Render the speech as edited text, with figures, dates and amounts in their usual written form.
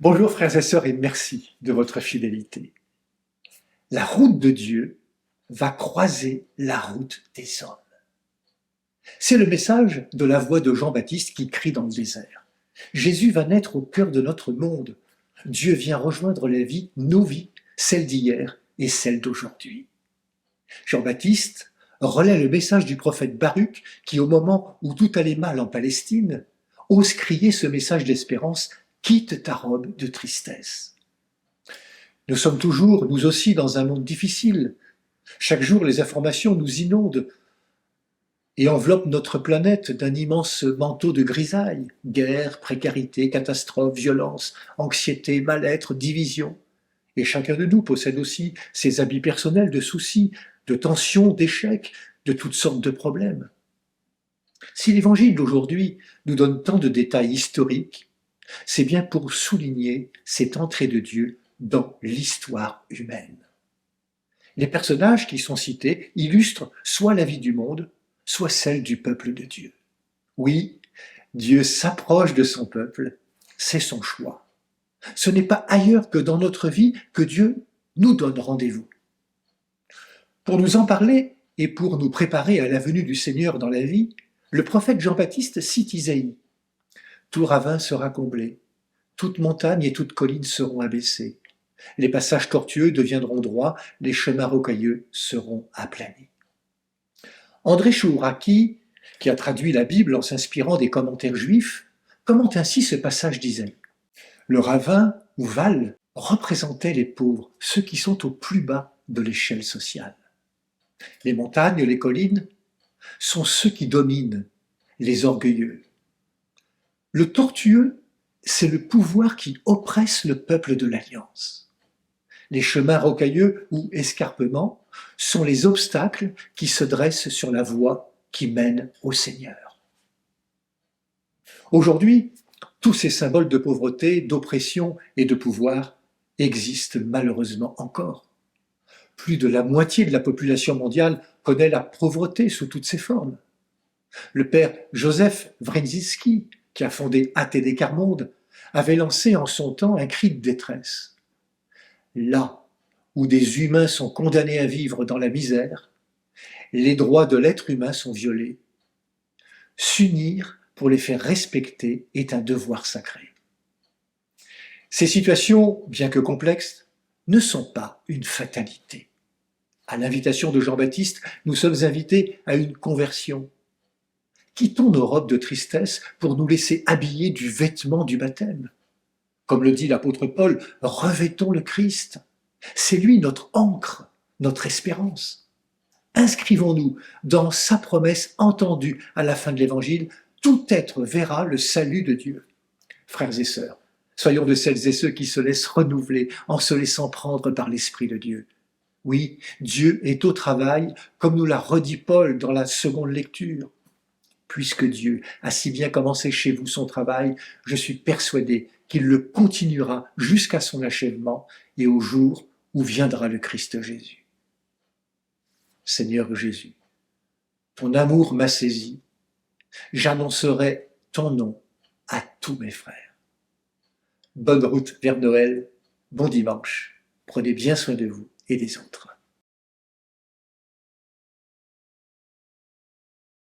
Bonjour frères et sœurs et merci de votre fidélité. La route de Dieu va croiser la route des hommes. C'est le message de la voix de Jean-Baptiste qui crie dans le désert. Jésus va naître au cœur de notre monde. Dieu vient rejoindre la vie, nos vies, celles d'hier et celles d'aujourd'hui. Jean-Baptiste relaie le message du prophète Baruch qui, au moment où tout allait mal en Palestine, ose crier ce message d'espérance: quitte ta robe de tristesse. Nous sommes toujours, nous aussi, dans un monde difficile. Chaque jour, les informations nous inondent et enveloppent notre planète d'un immense manteau de grisaille. Guerre, précarité, catastrophe, violence, anxiété, mal-être, division. Et chacun de nous possède aussi ses habits personnels de soucis, de tensions, d'échecs, de toutes sortes de problèmes. Si l'évangile d'aujourd'hui nous donne tant de détails historiques, c'est bien pour souligner cette entrée de Dieu dans l'histoire humaine. Les personnages qui sont cités illustrent soit la vie du monde, soit celle du peuple de Dieu. Oui, Dieu s'approche de son peuple, c'est son choix. Ce n'est pas ailleurs que dans notre vie que Dieu nous donne rendez-vous. Pour nous en parler et pour nous préparer à la venue du Seigneur dans la vie, le prophète Jean-Baptiste cite Isaïe. Tout ravin sera comblé, toute montagne et toute colline seront abaissées. Les passages tortueux deviendront droits, les chemins rocailleux seront aplani. André Chouraki, qui a traduit la Bible en s'inspirant des commentaires juifs, commente ainsi ce passage d'Isaïe. Le ravin ou val représentait les pauvres, ceux qui sont au plus bas de l'échelle sociale. Les montagnes, les collines, sont ceux qui dominent, les orgueilleux. Le tortueux, c'est le pouvoir qui oppresse le peuple de l'Alliance. Les chemins rocailleux ou escarpements sont les obstacles qui se dressent sur la voie qui mène au Seigneur. Aujourd'hui, tous ces symboles de pauvreté, d'oppression et de pouvoir existent malheureusement encore. Plus de la moitié de la population mondiale connaît la pauvreté sous toutes ses formes. Le père Joseph Wrezinski, qui a fondé ATD Quart Monde, avait lancé en son temps un cri de détresse. Là où des humains sont condamnés à vivre dans la misère, les droits de l'être humain sont violés. S'unir pour les faire respecter est un devoir sacré. Ces situations, bien que complexes, ne sont pas une fatalité. À l'invitation de Jean-Baptiste, nous sommes invités à une conversion. Quittons nos robes de tristesse pour nous laisser habiller du vêtement du baptême. Comme le dit l'apôtre Paul, revêtons le Christ. C'est lui notre ancre, notre espérance. Inscrivons-nous dans sa promesse entendue à la fin de l'Évangile, tout être verra le salut de Dieu. Frères et sœurs, soyons de celles et ceux qui se laissent renouveler en se laissant prendre par l'Esprit de Dieu. Oui, Dieu est au travail, comme nous l'a redit Paul dans la seconde lecture. Puisque Dieu a si bien commencé chez vous son travail, je suis persuadé qu'il le continuera jusqu'à son achèvement et au jour où viendra le Christ Jésus. Seigneur Jésus, ton amour m'a saisi, j'annoncerai ton nom à tous mes frères. Bonne route vers Noël, bon dimanche, prenez bien soin de vous et des autres.